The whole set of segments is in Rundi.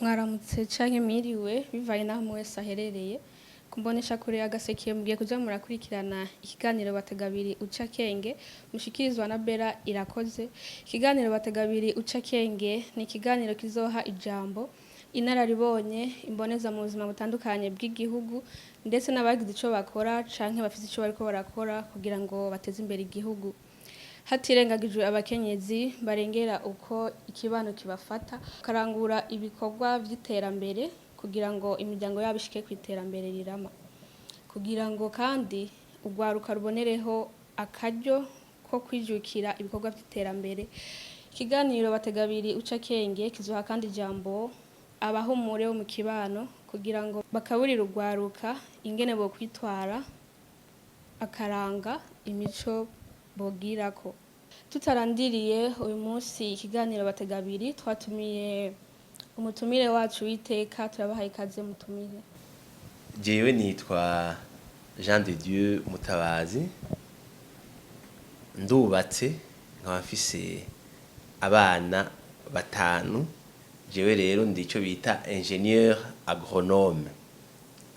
Mwaramutse canke mwiriwe bivanye naho mwese aherereye kumbonesha kure agasekiye mugiye kuja murakurikirana ikiganiro bategabiri uca kenge mushikirizwa na Bella Irakoze. Ikiganiro bategabiri uca kenge ni ikiganiro kizoha ijambo inararibonye imboneza mu buzima butandukanye bw'igihugu ndetse n'abagize ico bakora canke bafite ico bariko barakora kugira ngo bateze imbere igihugu. Hatirengagijwe abakenyezi barengera uko ikibano kibafata karangura ibikorwa vy'iterambere kugira ngo imiryango yabo ishike ku iterambere rirama, kugira ngo kandi urwaruka rubonereho akaryo ko kwijukira ibikorwa vy'iterambere. Ikiganiro bategabiri uca kenge kizoha kandi ijambo abahumure bo mu kibano kugira ngo bakaburira urwaruka ingene bo kwitwara akaranga imico bogirako. Tutarandiriye uyu munsi ikiganiro bategabiri twatumiye umutumire wacu w'iteka, turabahaye ikaze mutumire. Jewe nitwa Jean de Dieu Mutabazi, ndubatse nkaba mfise abana batanu. Jewe rero ndi ico bita ingénieur agronome,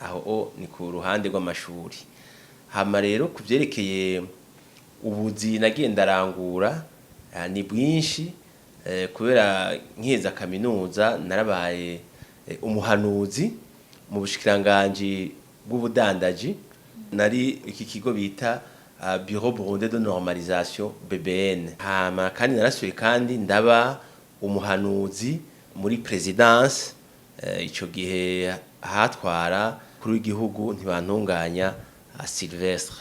aho ni ku ruhande rw'amashuri. Hama rero kuvyerekeye ubuzi nagiye ndarangura ni bwinshi, kubera nkiheza kaminuza narabaye umuhanuzi mu bushikiranganji bw'ubudandaji. Nari iki kigo bita Bureau Burundais de Normalisation BBN. Hama kandi narasuye kandi ndaba umuhanuzi muri presidence, ico gihe hatwara kuri w'igihugu ntibantunganya Sylvestre.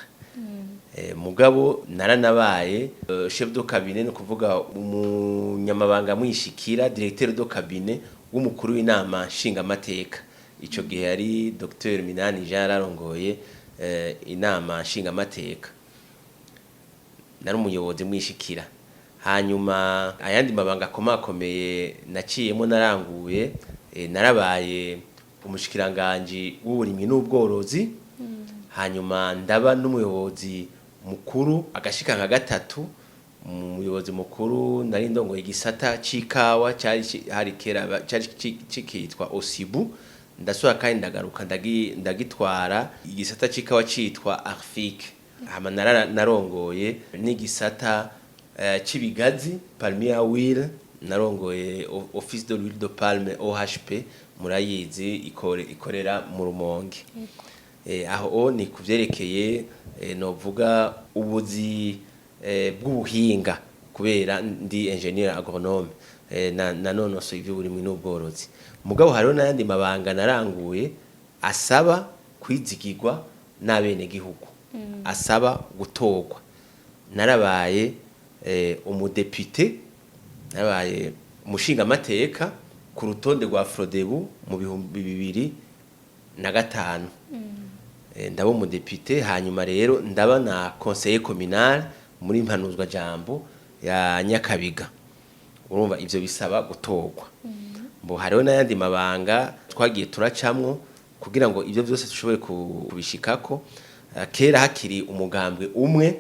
Mugabo naranabaye chef de cabinet, no kuvuga umunyamabanga mwishikira directeur de cabinet w'umukuru w'inama nshingamateka. Ico gihe yari Dr Minani Jean Rarongoye inama nshingamateka, nari umuyobozi mwishikira. Hanyuma ayandi mabanga akomakomeye naciyemo naranguye, narabaye umushikiranganje w'uburimyi n'ubworozi. Hanyuma ndaba n'umuyobozi mukuru agashika nka gatatu. Umuyobozi mukuru nari ndongoye igisata c'ikawa hari kera cikitwa Osibu. Ndasubira kandi ndagaruka ndagitwara igisata c'ikawa citwa Arfik. Hama narongoye n'igisata c'ibigazi Palmier Oil, narongoye Office de l'huile de palme OHP, murayizi ikorera mu Rumonge. Aho ni kuvyerekeye novuga ubuzi bw'ubuhinga, kubera ndi ingénieur agronome nanonosoye ivy'uburimyi n'ubworozi. Mugabo hariho n'ayandi mabanga naranguye asaba kwizigirwa n'abene gihugu, asaba gutorwa. Narabaye umudepite, narabaye umushingamateka ku rutonde rwa Frodebu mu 2005. Ndaba umudepite. Hanyuma rero ndaba na conseiller communal muri mpanuzwa jambo ya Nyakabiga. Urumva ivyo bisaba gutorwa. Mbo hariho n'ayandi mabanga twagiye turacamwo kugira ngo ivyo vyose dushobore kubishikako. Kera hakiri umugambwe umwe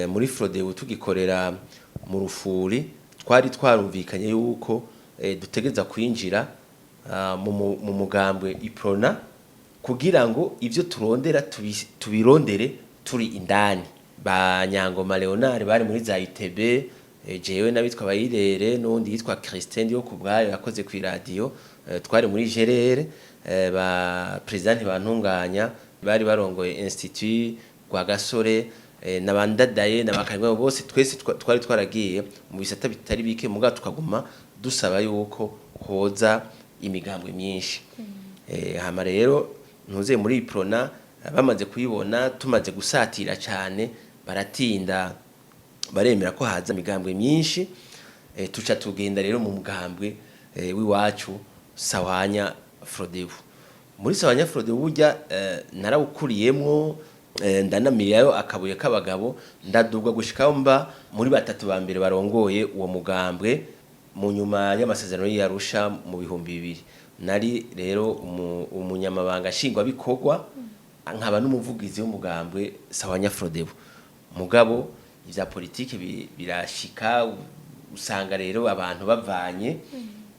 muri Frodebu tugikorera mu Rufuri, twari twarumvikanye yuko dutegeza kwinjira mu mugambwe Iprona kugira ngo ivyo turondera tubirondere turi indani. Ba Nyangoma Leonard bari muri za ITB, jewe nabitwa Bayirere n'undi yitwa Christine yo kubwayo yakoze ku radio, twari muri Gerere. Ba president bantunganya bari barongoye Institut kwa Gasore nabandadaye n'abakarimwe bose, twese twari twaragiye mu bisata bitari bike, muga tukaguma dusaba yuko hoza imigambwe myinshi. Hama rero ntuze muri Iprona bamaze kuyibona tumaze gusatira cyane, baratinda baremera ko haza imigambwe myinshi. Tuca tugenda rero mu mugambwe w'iwacu Sawanya Frodebu. Muri Sawanya Frodebu burya narawukuriyemwo, ndanamiriyeyo akabuye k'abagabo, ndadubwa gushikaho mba muri batatu ba mbere barongoye uwo mugambwe mu nyuma y'amasezerano y'Arusha mu 2000. Nari rero umunyamabanga shingwa bikorwa, nkaba n'umuvugizi w'umugambwe Sawanya Frodebu. Mugabo ivya politike birashika, usanga rero abantu bavanye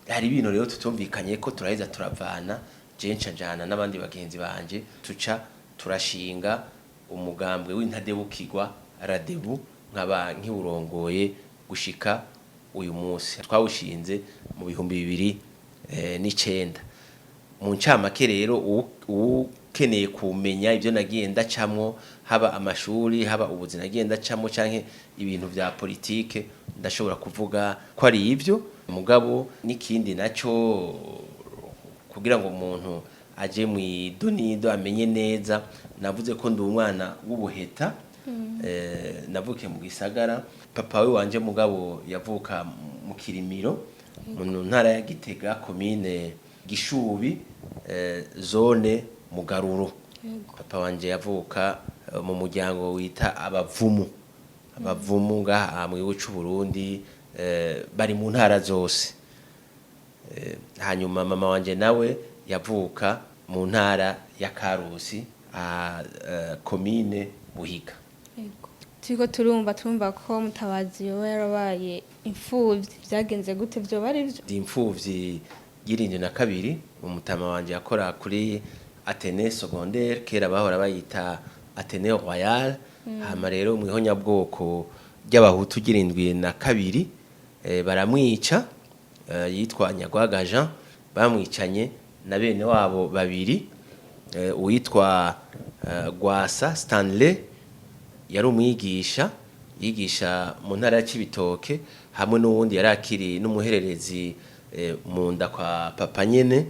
hari ibintu rero tutumvikanye ko turaheza turavana jenca njana n'abandi bagenzi banje tuca turashinga umugambwe w'intadebukirwa radebu nkaba nkiwurongoye gushika uyu munsi twawushinze mu 2009 mu ncamake rero ukeneye kumenya ibyo nagiye ndacamwo haba amashuri haba ubuzima nagiye ndacamwo canke ibintu vya politike ndashobora kuvuga ko ari ivyo mugabo n'ikindi naco kugira ngo umuntu aje mu idonido amenye neza navuze ko ndi umwana w'ubuheta navuke mu gisagara papa we wanje mugabo yavuka mu Kirimiro mu ntara ya Gitega commune Gishubi zone Mugaruro papa wanje yavuka mu muryango wita abavumu ngaha mu gihugu cy'u Burundi bari mu ntara zose hanyuma mama wanje nawe yavuka mu ntara ya Karusi commune Buhiga. Turiko turumva ko Mutabazi yoba yarabaye imfuvyi byagenze gute byo bari byo imfuvyi y'irindwi na kabiri umutama wanje yakora kuri Athénée secondaire kera bahora bayita Athénée Royal hama rero mu ihonyabwoko ry'abahutu y'irindwi na kabiri baramwica yitwa Nyagwaga Jean bamwicanye na bene wabo babiri uwitwa Gwasa Stanley yari umwigisha yigisha mu ntara ya Cibitoke hamwe n'uwundi yarakiri n'umuhererezi mu nda kwa papa nyene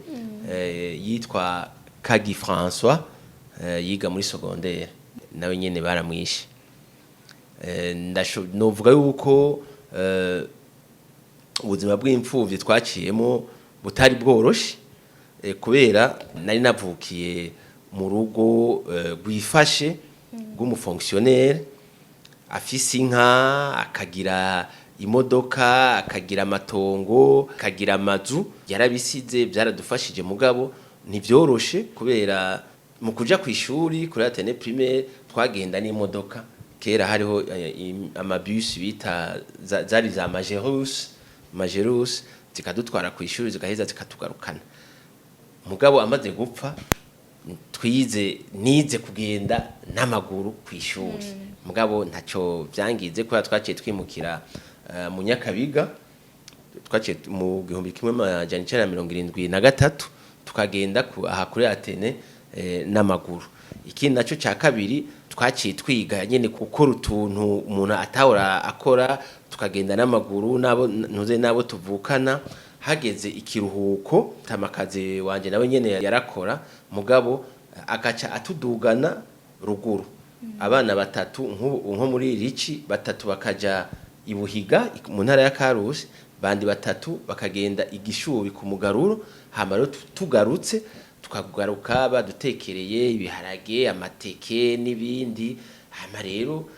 yitwa Kagi François yiga muri secondaire nawe nyene baramwishe novuga yuko ubuzima bw'imfuvyi twaciyemo butari bworoshe kubera nari navukiye mu rugo rwifashe rw'umufonctionnaire afise inka akagira imodoka akagira amatongo akagira amazu yarabisize byaradufashije mugabo ntivyoroshe kubera mu kuja kwishuri kuri Athénée primaire twagenda n'imodoka kera hariho amabus bita zari za Majerus zikadutwara kwishuri zigaheza zikatugarukana mugabo amaze gupfa nize kugenda n'amaguru kwishuri mugabo ntaco byangize ko twaciye twimukira mu Nyakabiga twaciye mu 1973 tukagenda aha kuri Athénée n'amaguru ikindi naco ca kabiri twaciye twiga nyene gukora utuntu umuntu atahora akora tukagenda n'amaguru nabo tuvukana hageze ikiruhuko tamakaze wanje nawe nyene yarakora mugabo agaca atudugana ruguru abana batatu nko muri Rici batatu bakaja ibuhiga mu ntara ya Karusi bandi batatu bakagenda igishubi ku Mugaruro hama rero tugarutse tukagaruka badutekereye ibiharage amateke n'ibindi hama rero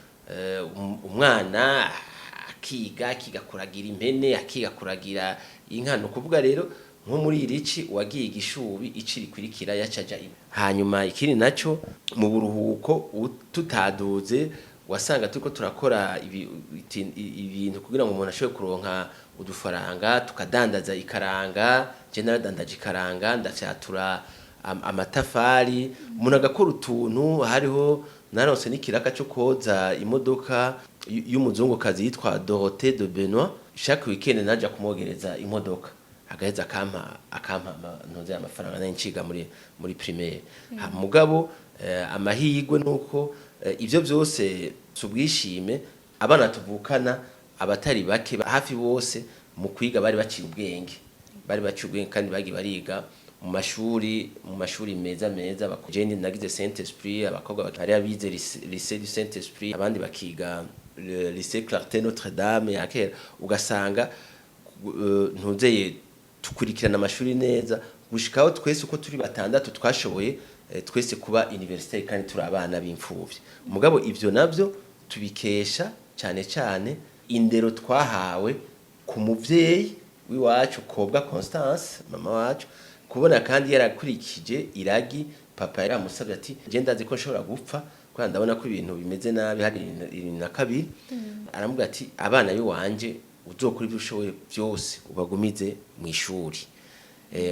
umwana akiga kuragira impene akiga kuragira inka no kuvuga rero nko muri Rici wagiye igishubi iciri kwirikira yacaja hanyuma ikiri naco mu buruhuko tutaduze wasanga turiko turakora ibintu kugira ngo umuntu ashobore kuronka udufaranga tukadandaza ikaranga je naradandaje ikaranga ndacyatura amatafari umuntu agakora utuntu hariho naronse n'ikiraka cyo koza imodoka y'umuzungukazi yitwa Dorothée de Benoît chaque weekend naja kumogereza imodoka agaheza akampa ntoze amafaranga nayinciga muri primaire mugabo amahirwe nuko ivyo byose subwishime abana tuvukana abatari bake hafi bose mu kwiga bari baciye ubwenge kandi bagi bariga mu mashuri meza bakujeni nagize Saint Esprit abakobwa bari abize lycée du Saint Esprit abandi bakiga lycée Clarté Notre Dame yakera ugasanga ntuzeye tukurikirana amashuri neza gushikaho twese uko turi batandatu twashoboye twese kuba universitaire kandi turi abana b'imfuvyi mugabo ivyo navyo tubikesha cyane indero twahawe ku muvyeyi wiwacu Kobwa Constance mama wacu kubona kandi yarakurikije iragi papa yaramusabye ati je ndazi ko nshobora gupfa kandi ndabona ko ibintu bimeze nabi hari 22 aramuga ati abana biwanje uzokora ibyo ushoboye byose ubagumize mu ishuri.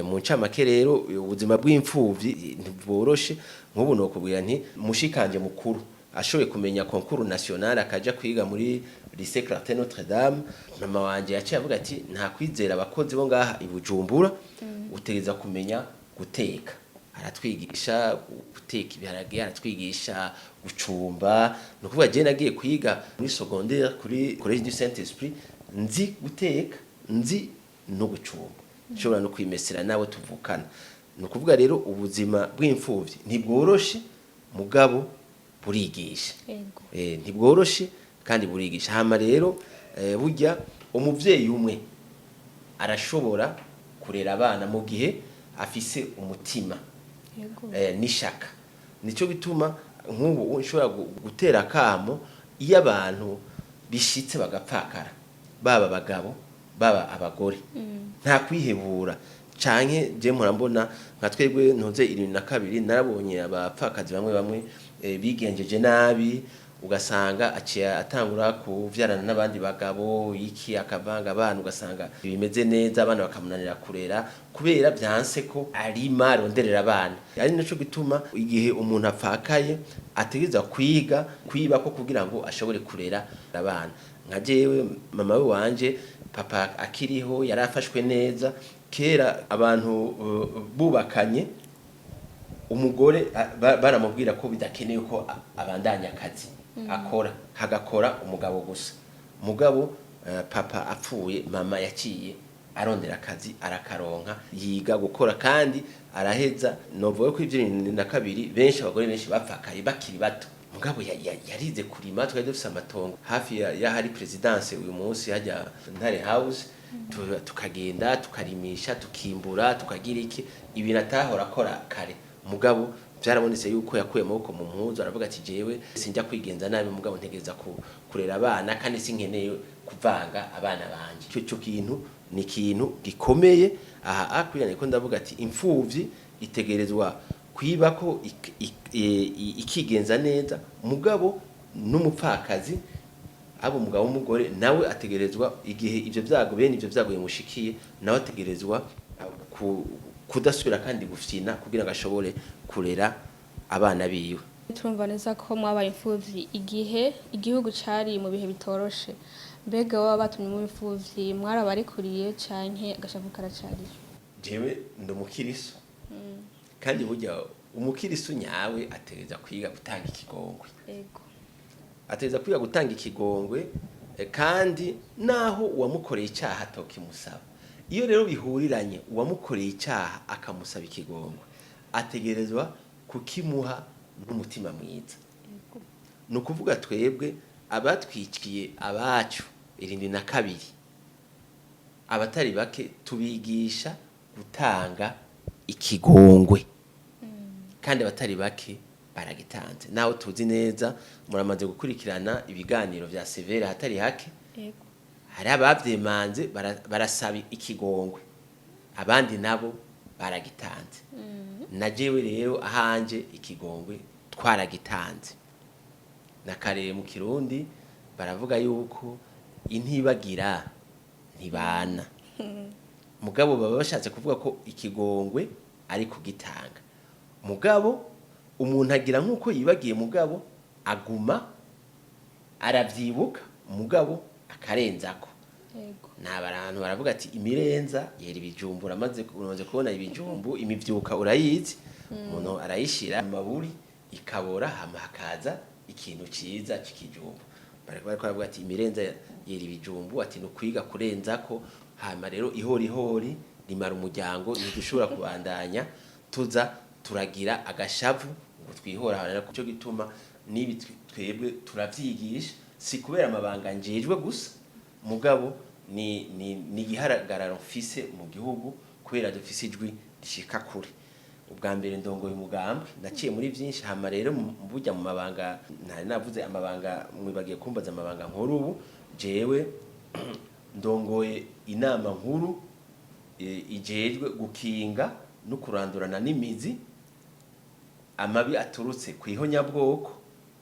Mu ncamake rero ubuzima bw'imfuvyi ntibworoshe. Nk'ubu nokubwira nti mushikanje mukuru ashoboye kumenya concours national akaja kwiga muri lycée Clarté Notre Dame, mama wanje yaciye avuga ati nta kwizera abakozi bo ngaha i Bujumbura, utegeza kumenya guteka. Aratwigisha guteka ibiharage, aratwigisha gucumba. Nukuvuga je nagiye kwiga muri secondaire kuri Collège du Saint-Esprit, nzi guteka, nzi no gucumba, nshobora no kwimesera nawe tuvukana. Nukuvuga rero ubuzima bw'imfuvyi ntibworoshe, mugabo burigisha. Ntibworoshe kandi burigisha. Hama rero burya umuvyeyi umwe arashobora kurera abana mu gihe afise umutima n'ishaka. Nico bituma nk'ubu ushobora gutera kamo iyo abantu bishitse bagapfakara, baba abagabo baba abagore, nta kwihebura. Canke je murambona nka twebwe ntuze 72 narabonye abapfakazi bamwe bigenjeje nabi, ugasanga aciye atangura kuvyarana n'abandi bagabo iki akavanga abana, ugasanga bimeze neza abana bakamunanira kurera kubera byanse ko arima ronderera abana. Ari naco gituma igihe umuntu apfakaye ategeza kwiba ko kugira ngo ashobore kurera abana. Nka jewe mama we wanje papa akiriho yarafashwe neza. Kera abantu bubakanye umugore baramubwira ko bidakeneye ko abandanya akazi akora, hagakora umugabo gusa. Mugabo papa apfuye, mama yaciye arondera akazi arakaronka, yiga gukora kandi araheza. Novuga ko ivyo 72 benshi abagore benshi bapfakaye bakiri bato. Mugabo yarize kurima, twari dufise amatongo hafi ya hari presidence uyu munsi hajya Ntare House, tukagenda tukarimisha tukimbura tukagira iki ibintu atahora akora kare. Mugabo byarabonetse yuko yakuye amaboko mu mpuzu, aravuga ati jewe sinjya kwigenza nabi, mugabo ntegeza kurera abana kandi sinkeneye kuvanga abana banje. Cyo kintu ni kintu gikomeye. Aha akwirane ko ndavuga ati imfuvyi itegerezwa kwiba ko ikigenza neza, mugabo n'umupfakazi abo mugabo umugore nawe ategerezwa igihe ivyo vyago bene ivyo vyago bimushikiye, nawe ategerezwa kudasubira kandi gufyina kugira ngo ashobore kurera abana biwe. Turumva neza ko mwabaye imfuvyi igihe igihugu cari mu bihe bitoroshe. Mbega baba batumye mu imfuvyi mwarabarikuriye canke agashavu karacari? Jewe ndumukiriso. Kandi burya umukiriso nyawe ategeza kwiga gutanga ikigongwe. Ateza kwiga gutanga ikigongwe, kandi naho uwamukoreye icyaha tokimusaba. Iyo rero bihuriranye uwamukoreye icyaha akamusaba ikigongwe, ategerezwa kukimuha n'umutima mwiza. Nukuvuga twebwe abatwikiye abacu 72 abatari bake tubigisha gutanga ikigongwe, kandi abatari bake baragitanze. Naho tuzi neza muramaze gukurikirana ibiganiro vya severe hatari hake, hari abavyemanze barasaba ikigongwe, abandi nabo baragitanze. Na jewe rero ahanje ikigongwe twaragitanze. Nakarere mu Kirundi baravuga yuko intibagira ntibana. Mugabo baba bashatse kuvuga ko ikigongwe ari kugitanga. Mugabo umuntu agira nkuko yibagiye, mugabo aguma aravyibuka, mugabo akarenzako. N'abantu baravuga ati imirenza yera ibijumbu, uramaze kubona ibijumbu, imivyuka urayizi, umuntu arayishira mu maburi ikabora, hama hakaza ikintu ciza c'ikijumbu. Bariko baravuga ati imirenza yera ibijumbu, ati no kwiga kurenzako. Hama rero ihori rimara umuryango, ntidushobora kubandanya tuza turagira agashavu ngo twihora. Hana cyo gituma nibi twebwe turavyigisha, si kubera amabanga njejwe gusa, mugabo ni giharagara mfise mu gihugu kubera dufise ijwi rishika kure. Ubwa mbere ndongoye umugambwe, naciye muri vyinshi. Hama rero burya mu mabanga ntari navuze amabanga, mwibagiye kumbaza amabanga nkuru. Ubu jewe ndongoye inama nkuru ijejwe gukinga no kurandurana n'imizi amabi aturutse kwihonyabwoko,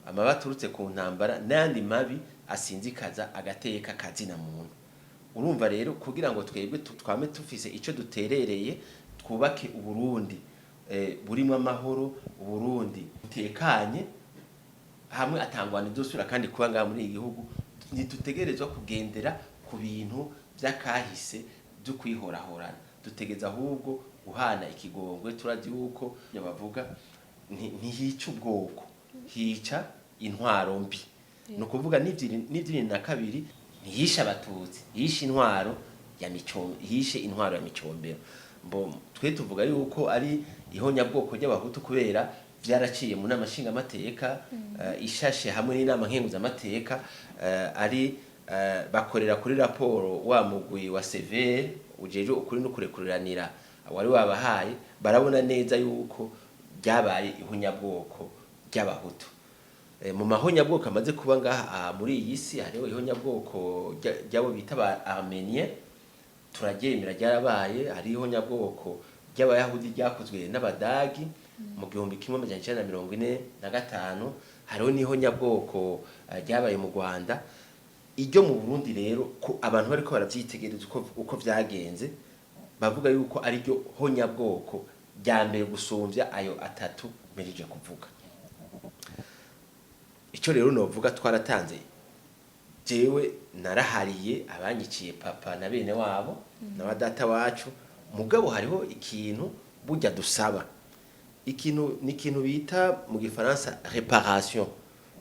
amabi aturutse ku ntambara n'andi mabi asinzikaza agateka kazina muntu. urumva rero kugira ngo twebwe twame tufise ico duterereye twubake uburundi burimo amahoro, uburundi butekanye hamwe atangwana idosura kandi kuba ngaha muri igihugu ntitutegerezwa kugendera ku bintu by'akahise byo kwihorahorana, dutegeza ahubwo guhana ikigongwe. turazi yuko bavuga ntihica ubwoko, hica intwaro mbi. no kuvuga n'ivyiri na kabiri ntihisha abatutsi, hisha intwaro ya micombero. Twe tuvuga yuko ari ihonyabwoko ry'abahutu kubera byaraciye mu nama nshingamateka ishashe hamwe n'inama nkenguzamateka, ari bakorera kuri raporo wa mugwi wa severe ujeje ukuri no kurekuriranira wari wabahaye, barabona neza yuko byabaye ihonyabwoko ry'abahutu. Mu mahonyabwoko amaze kuba ngaha muri iyi si hariho ihonyabwoko ry'abo bita ba Armenien, turaryemera ryarabaye. Hari ihonyabwoko ry'abayahudi ryakozwe n'abadagi mu 1945. hariho n'ihonyabwoko ryabaye mu Rwanda. Iryo mu Burundi rero ko abantu bariko baravyitegereza uko vyagenze, bavuga yuko ari ryo honyabwoko rya mbere gusumvya ayo atatu merije kuvuga. Ico rero novuga twaratanze, jewe narahariye abanyiciye papa na bene wabo n'abadata wacu, mugabo hariho ikintu burya dusaba. Ni ikintu bita mu gifaransa réparation,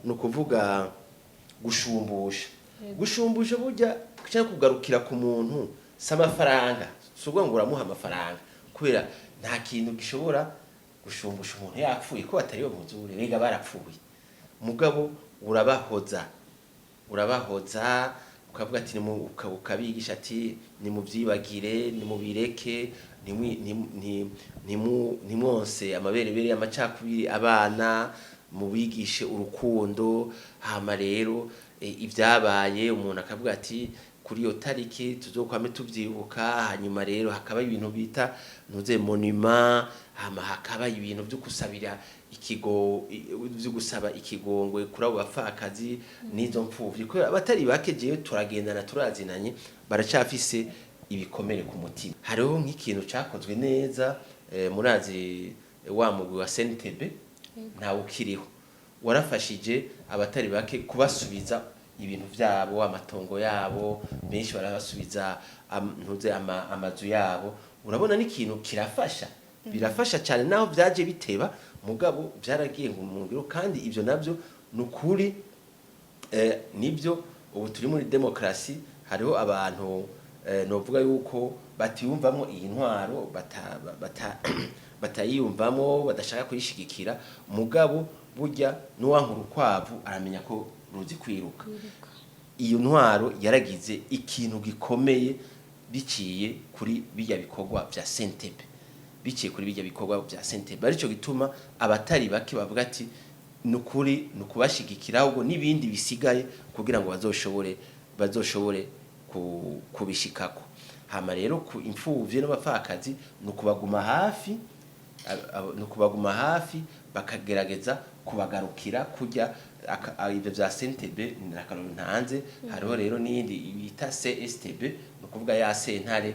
no kuvuga gushumbusha. Gushumbusha burya cyangwa kugarukira ku muntu s'amafaranga, subwo ngo uramuha amafaranga, kubera nta kintu gishobora gushumbusha umuntu yapfuye ko atari yo muzure, bega barapfuye. Mugabo urabahoza ukavuga ati ukabigisha ati ni muvyibagire, ni mubireke, nimwonse amaberebere y'amacakubiri abana, mubigishe urukundo. Hama rero ibyabaye umuntu akavuga ati kuri iyo tariki tuzokwame tuvyibuka. Hanyuma rero hakaba ibintu bita ntuze monument, hama hakaba ibintu byo kusabira byo gusaba ikigongwe kuri abo bapfakazi n'izo mpfuvyi, ko abatari bake jewe turagendana turazinanye baracafise ibikomere ku mutima. Hariho nk'ikintu cakozwe neza, murazi wa mugwi wa CNTB ntawe ukiriho, warafashije abatari bake kubasubiza ibintu vyabo, amatongo yabo, benshi barabasubiza ntuze amazu yabo. Urabona n'ikintu kirafasha, birafasha cyane naho byaje biteba, mugabo byaragiye mu ngiro. kandi ivyo navyo nukuri nibyo ubu turi muri demokrasi. Hariho abantu novuga yuko batiyumvamo iyi ntwaro, batayiyumvamo, badashaka kuyishigikira, mugabo burya nuwankuru kwavu aramenya ko ruzi kwiruka. Iyo ntwaro yaragize ikintu gikomeye biciye kuri bijya bikorwa vya CNTB, arico gituma abatari bake bavuga ati nukuri nukubashigikira, ahubwo nibindi bisigaye kugira ngo bazoshobore kubishikako. Hama rero ku imfuvye n'abapfakazi nukubaguma hafi bakagerageza kubagarukira kujya ibyo bya CNTB n'akaroro ntanze. Hariho rero n'indi bita CSTB, no kuvuga ya sentare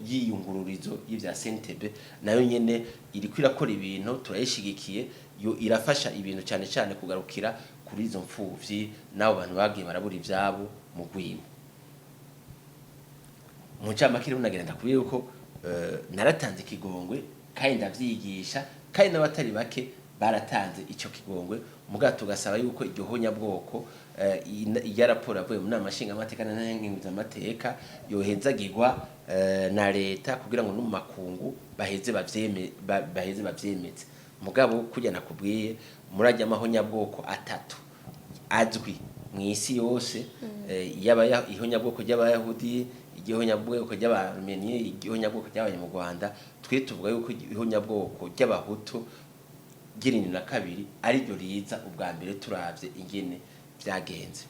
yiyungururizo y'ivya CNTB, nayo nyene iri kwirakora ibintu turayishigikiye. Yo irafasha ibintu cyane kugarukira kuri izo mfuvyi nabo bantu bagiye barabura ivyabo mu gwimo. Mu cyamakire unagenda kubira yuko naratanze ikigongwe kandi ndavyigisha, kandi n'abatari bake baratanze ico kigongwe. Mugato gasaba yuko iryo honyabwoko iya raporo avuye mu nama nshingamateka na nkenguzamateka yohezagirwa na leta kugira ngo no mu makungu baheze bavyemeze. Mugabo kujya nakubwiye murajya amahonyabwoko atatu azwi mu isi yose, ihonyabwoko ry'abayahudi, igihonyabwoko ry'Abarmeniye, igihonyabwoko ry'abanye mu Rwanda. Twe tuvuga yuko ihonyabwoko ry'abahutu 72 ari ryo riza ubwa mbere turavye ingene vyagenze.